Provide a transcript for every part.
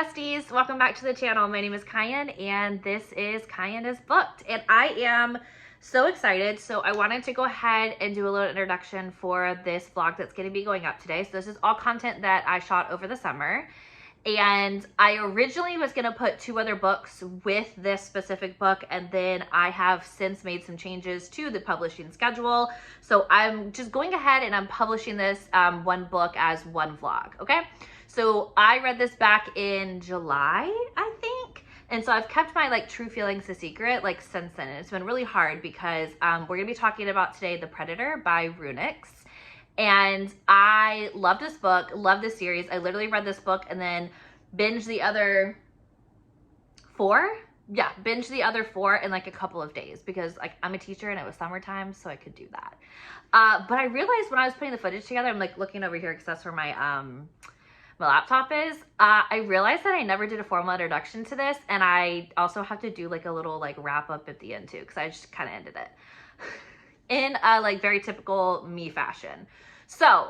besties, welcome back to the channel. My name is Kyan and this is Kyan is Booked, and I am so excited. So I wanted to go ahead and do a little introduction for this vlog that's going to be going up today. So this is all content that I shot over the summer, and I originally was going to put 2 other books with this specific book, and then I have since made some changes to the publishing schedule. So I'm just going ahead and I'm publishing this one book as one vlog, okay? So I read this back in July, I think. And so I've kept my true feelings a secret since then. And it's been really hard because we're gonna be talking about today The Predator by Runix. And I love this book, love this series. I literally read this book and then binged the other 4. Yeah, binged the other 4 in a couple of days because I'm a teacher and it was summertime, so I could do that. But I realized when I was putting the footage together, I'm looking over here because that's where my laptop is. I realized that I never did a formal introduction to this, and I also have to do a little wrap up at the end too, because I just kind of ended it in a very typical me fashion. So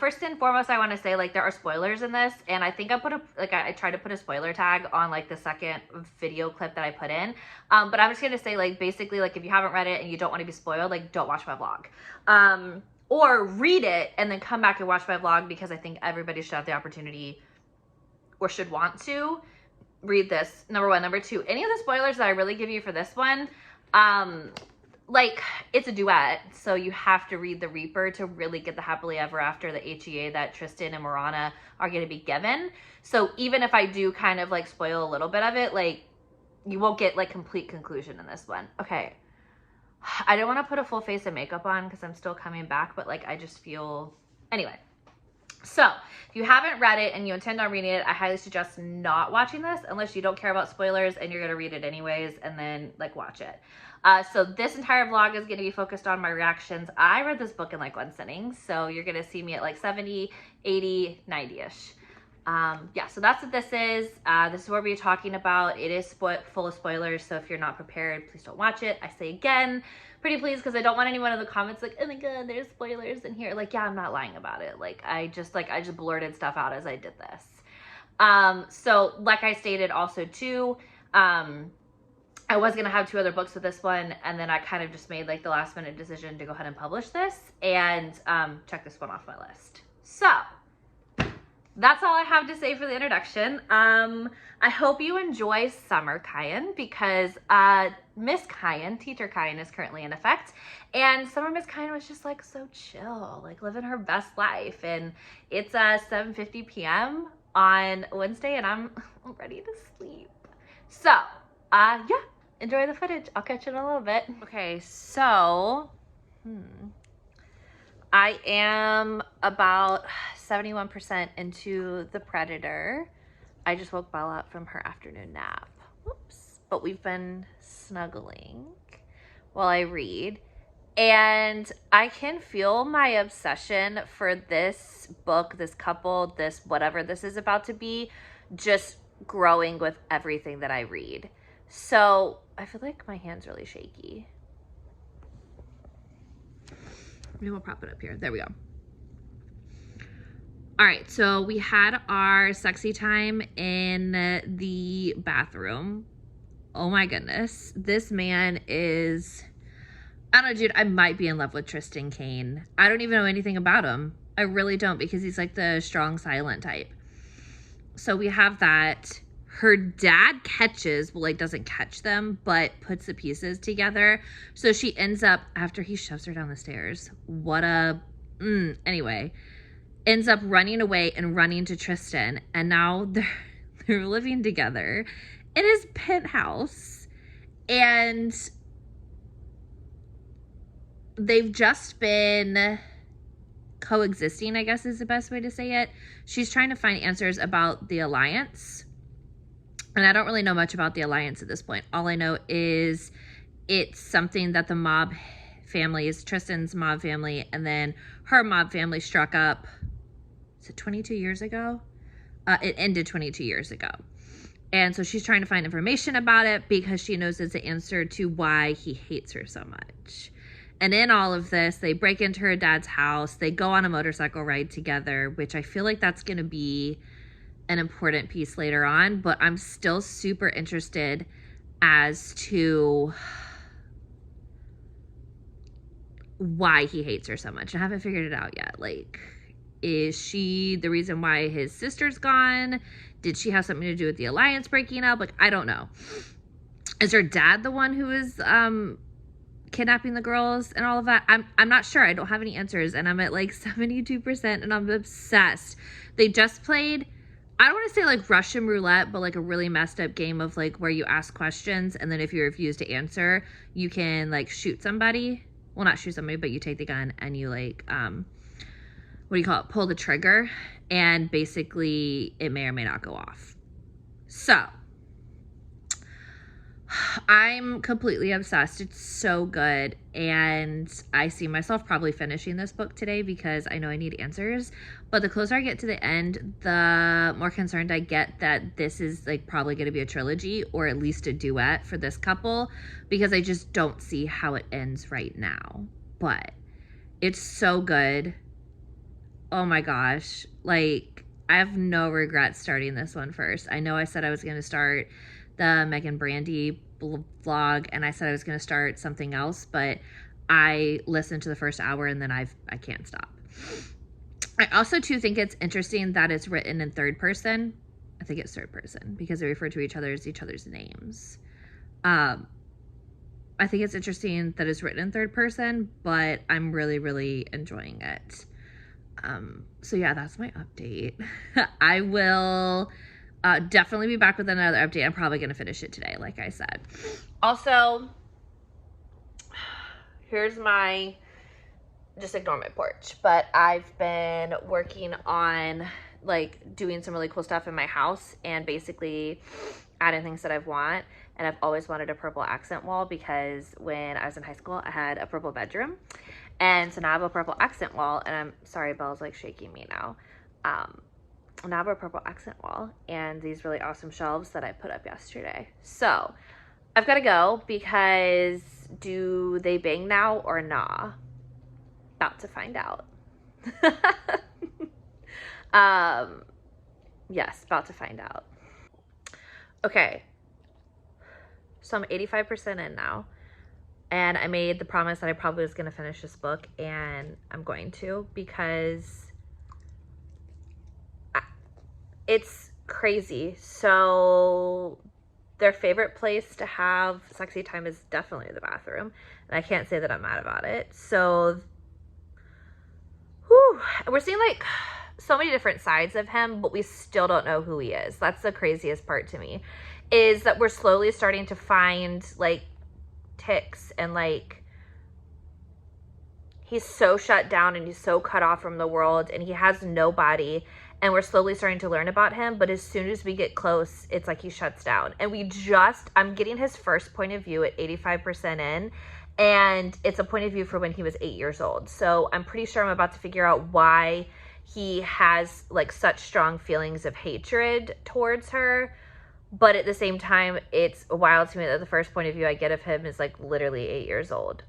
first and foremost, I want to say there are spoilers in this, and I think I put I tried to put a spoiler tag on the second video clip that I put in, but I'm just gonna say basically if you haven't read it and you don't want to be spoiled, don't watch my vlog. Or read it and then come back and watch my vlog, because I think everybody should have the opportunity or should want to read this, number 1. Number 2, any of the spoilers that I really give you for this one, it's a duet, so you have to read The Reaper to really get the happily ever after, the HEA that Tristan and Morana are going to be given. So even if I do kind of spoil a little bit of it, you won't get complete conclusion in this one. Okay. I don't want to put a full face of makeup on because I'm still coming back, but I just feel, anyway. So if you haven't read it and you intend on reading it, I highly suggest not watching this unless you don't care about spoilers and you're going to read it anyways, and then watch it. So this entire vlog is going to be focused on my reactions. I read this book in 1 sitting, so you're going to see me at 70, 80, 90-ish. Yeah, so that's what this is. This is what we're talking about. It is full of spoilers, so if you're not prepared, please don't watch it. I say again, pretty please, because I don't want anyone in the comments oh my god, there's spoilers in here. Yeah, I'm not lying about it. I just blurted stuff out as I did this. So like I stated also too, I was gonna have 2 other books with this one, and then I kind of just made the last minute decision to go ahead and publish this and check this one off my list. So that's all I have to say for the introduction. I hope you enjoy Summer Kyan, because Miss Kyan, Teacher Kyan, is currently in effect, and Summer Miss Kyan was just so chill, living her best life. And it's 7:50 p.m. on Wednesday, and I'm ready to sleep. So yeah, enjoy the footage. I'll catch you in a little bit. Okay, so I am about 71% into The Predator. I just woke Bella up from her afternoon nap. Whoops. But we've been snuggling while I read. And I can feel my obsession for this book, this couple, this whatever this is about to be, just growing with everything that I read. So I feel like my hand's really shaky. Maybe we'll prop it up here. There we go. All right, so we had our sexy time in the bathroom. Oh my goodness. This man is, I don't know, dude, I might be in love with Tristan Kane. I don't even know anything about him. I really don't, because he's the strong silent type. So we have that. Her dad catches, well, doesn't catch them, but puts the pieces together. So she ends up, after he shoves her down the stairs, anyway, ends up running away and running to Tristan. And now they're living together in his penthouse. And they've just been coexisting, I guess is the best way to say it. She's trying to find answers about the Alliance. And I don't really know much about the Alliance at this point. All I know is it's something that the mob family is, Tristan's mob family, and then her mob family struck up, is it 22 years ago? It ended 22 years ago. And so she's trying to find information about it because she knows it's the answer to why he hates her so much. And in all of this, they break into her dad's house. They go on a motorcycle ride together, which I feel like that's going to be an important piece later on, but I'm still super interested as to why he hates her so much. I haven't figured it out yet. Like, is she the reason why his sister's gone? Did she have something to do with the alliance breaking up? Like, I don't know. Is her dad the one who is kidnapping the girls and all of that? I'm not sure. I don't have any answers, and I'm at like 72%, and I'm obsessed. They just played, I don't want to say like Russian roulette, but like a really messed up game of like where you ask questions, and then if you refuse to answer, you can like shoot somebody. Well, not shoot somebody, but you take the gun and you like what do you call it? Pull the trigger, and basically it may or may not go off. So I'm completely obsessed. It's so good. And I see myself probably finishing this book today because I know I need answers. But the closer I get to the end, the more concerned I get that this is like probably going to be a trilogy or at least a duet for this couple, because I just don't see how it ends right now. But it's so good. Oh my gosh. Like, I have no regrets starting this one first. I know I said I was going to start the Megan Brandy vlog, and I said I was going to start something else, but I listened to the first hour and then I can't stop. I also too think it's interesting that it's written in third person. I think it's third person because they refer to each other as each other's names. I think it's interesting that it's written in third person, but I'm really, really enjoying it. So yeah, that's my update. I will definitely be back with another update. I'm probably going to finish it today, like I said. Also, here's my, just ignore my porch, but I've been working on like doing some really cool stuff in my house and basically adding things that I want. And I've always wanted a purple accent wall because when I was in high school, I had a purple bedroom. And so now I have a purple accent wall, and I'm sorry, Belle's like shaking me now. Now I have a purple accent wall and these really awesome shelves that I put up yesterday. So I've got to go because do they bang now or nah? About to find out. Yes, about to find out. Okay. So I'm 85% in now. And I made the promise that I probably was going to finish this book, and I'm going to because it's crazy. So their favorite place to have sexy time is definitely the bathroom. And I can't say that I'm mad about it. So, whew, we're seeing like so many different sides of him, but we still don't know who he is. That's the craziest part to me, is that we're slowly starting to find like ticks and like he's so shut down and he's so cut off from the world and he has nobody, and we're slowly starting to learn about him, but as soon as we get close, it's like he shuts down. And I'm getting his first point of view at 85% in, and it's a point of view for when he was 8 years old. So I'm pretty sure I'm about to figure out why he has like such strong feelings of hatred towards her. But at the same time, it's wild to me that the first point of view I get of him is like literally 8 years old.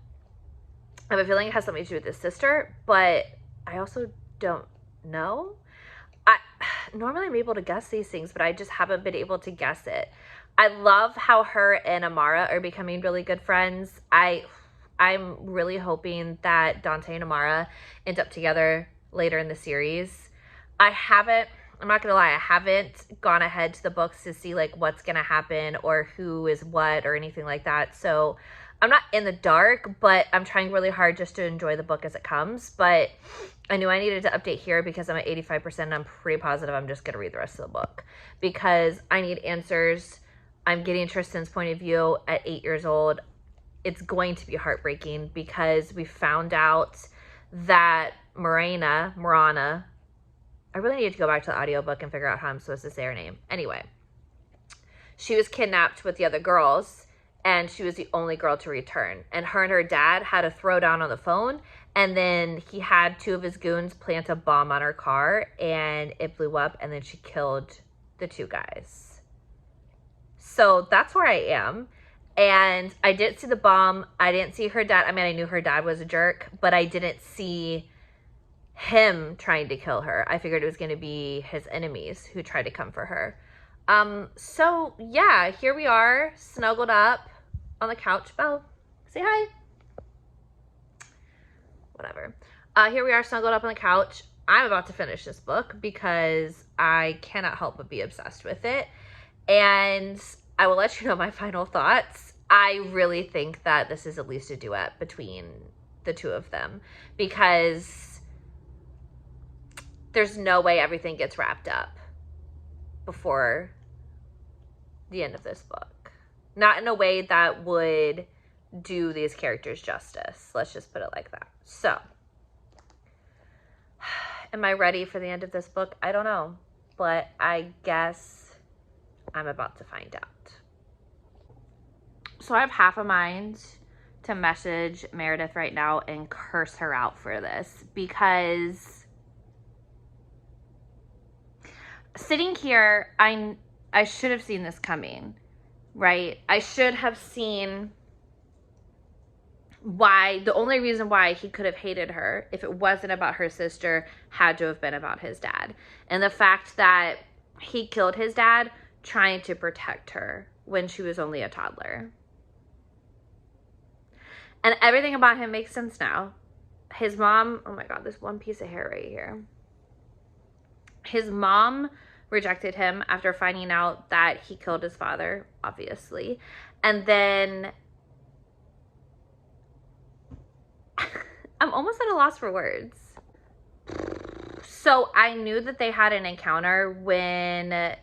I have a feeling it has something to do with his sister, but I also don't know. Normally I'm able to guess these things, but I just haven't been able to guess it. I love how her and Amara are becoming really good friends. I'm really hoping that Dante and Amara end up together later in the series. I'm not gonna lie, I haven't gone ahead to the books to see like what's gonna happen or who is what or anything like that. So I'm not in the dark, but I'm trying really hard just to enjoy the book as it comes. But I knew I needed to update here because I'm at 85% and I'm pretty positive I'm just gonna read the rest of the book because I need answers. I'm getting Tristan's point of view at 8 years old. It's going to be heartbreaking because we found out that Morana, I really need to go back to the audiobook and figure out how I'm supposed to say her name. Anyway, she was kidnapped with the other girls, and she was the only girl to return. And her dad had a throwdown on the phone, and then he had 2 of his goons plant a bomb on her car, and it blew up, and then she killed the 2 guys. So that's where I am. And I didn't see the bomb. I didn't see her dad. I mean, I knew her dad was a jerk, but I didn't see him trying to kill her. I figured it was going to be his enemies who tried to come for her. So yeah, here we are, snuggled up on the couch. Belle, say hi. Whatever. Here we are, snuggled up on the couch. I'm about to finish this book because I cannot help but be obsessed with it. And I will let you know my final thoughts. I really think that this is at least a duet between the two of them, because there's no way everything gets wrapped up before the end of this book. Not in a way that would do these characters justice. Let's just put it like that. So, am I ready for the end of this book? I don't know, but I guess I'm about to find out. So I have half a mind to message Meredith right now and curse her out for this, because sitting here, I should have seen this coming, right? I should have seen why, the only reason why he could have hated her, if it wasn't about her sister, had to have been about his dad. And the fact that he killed his dad trying to protect her when she was only a toddler. And everything about him makes sense now. His mom, oh my God, this one piece of hair right here. His mom rejected him after finding out that he killed his father, obviously. And then I'm almost at a loss for words. So I knew that they had an encounter when,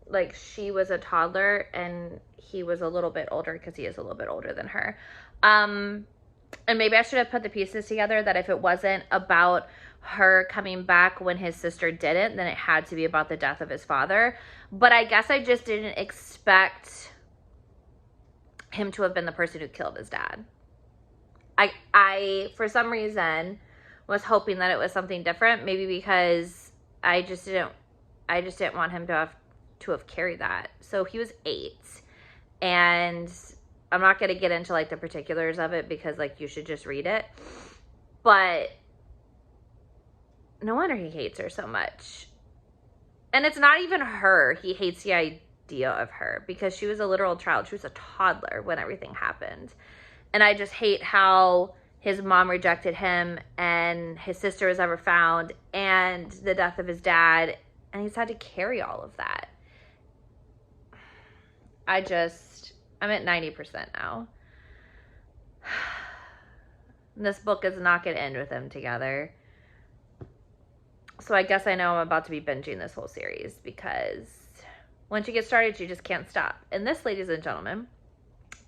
like, she was a toddler and he was a little bit older, because he is a little bit older than her. And maybe I should have put the pieces together that if it wasn't about her coming back when his sister didn't, then it had to be about the death of his father. But I guess I just didn't expect him to have been the person who killed his dad. I for some reason was hoping that it was something different, maybe because I just didn't want him to have carried that. So he was 8, and I'm not going to get into like the particulars of it, because like you should just read it. But no wonder he hates her so much. And it's not even her. He hates the idea of her, because she was a literal child. She was a toddler when everything happened. And I just hate how his mom rejected him, and his sister was never found, and the death of his dad, and he's had to carry all of that. I'm at 90% now. This book is not going to end with them together. So I guess I know I'm about to be binging this whole series, because once you get started, you just can't stop. And this, ladies and gentlemen,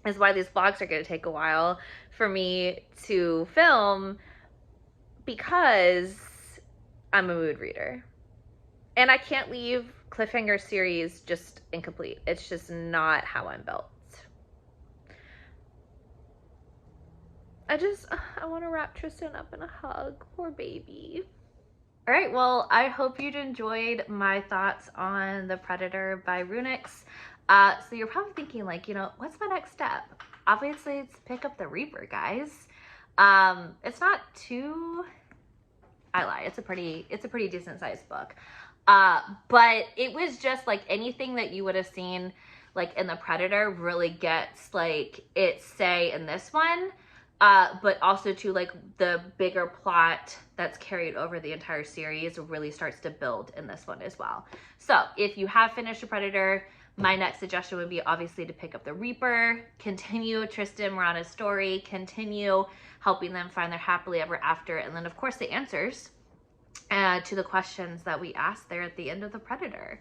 is why these vlogs are going to take a while for me to film, because I'm a mood reader. And I can't leave cliffhanger series just incomplete. It's just not how I'm built. I want to wrap Tristan up in a hug. Poor baby. All right, well, I hope you'd enjoyed my thoughts on The Predator by Runix. So you're probably thinking, like, you know, what's my next step? Obviously, it's pick up The Reaper, guys. It's not too... I lie. It's a pretty decent sized book. But it was just like anything that you would have seen like in The Predator really gets like its say in this one. But also to like the bigger plot that's carried over the entire series really starts to build in this one as well. So if you have finished The Predator, my next suggestion would be obviously to pick up The Reaper, continue Tristan and Morana's story, continue helping them find their happily ever after, and then of course the answers to the questions that we asked there at the end of The Predator.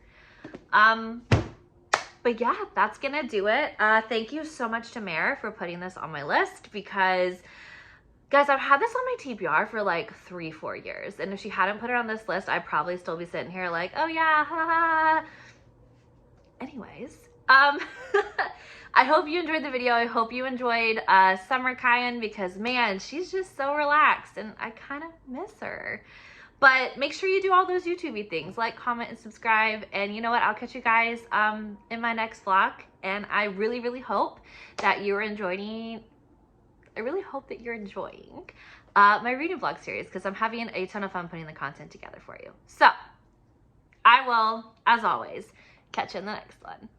But yeah, that's gonna do it. Thank you so much to Mare for putting this on my list, because guys, I've had this on my TBR for like 3-4 years, and if she hadn't put it on this list, I'd probably still be sitting here like, oh yeah, haha. Anyways, I hope you enjoyed the video. I hope you enjoyed Summer Kyan, because man, she's just so relaxed and I kind of miss her. But make sure you do all those YouTube-y things, like, comment, and subscribe. And you know what? I'll catch you guys in my next vlog. And I really, really hope that you're enjoying. I really hope that you're enjoying my reading vlog series because I'm having a ton of fun putting the content together for you. So I will, as always, catch you in the next one.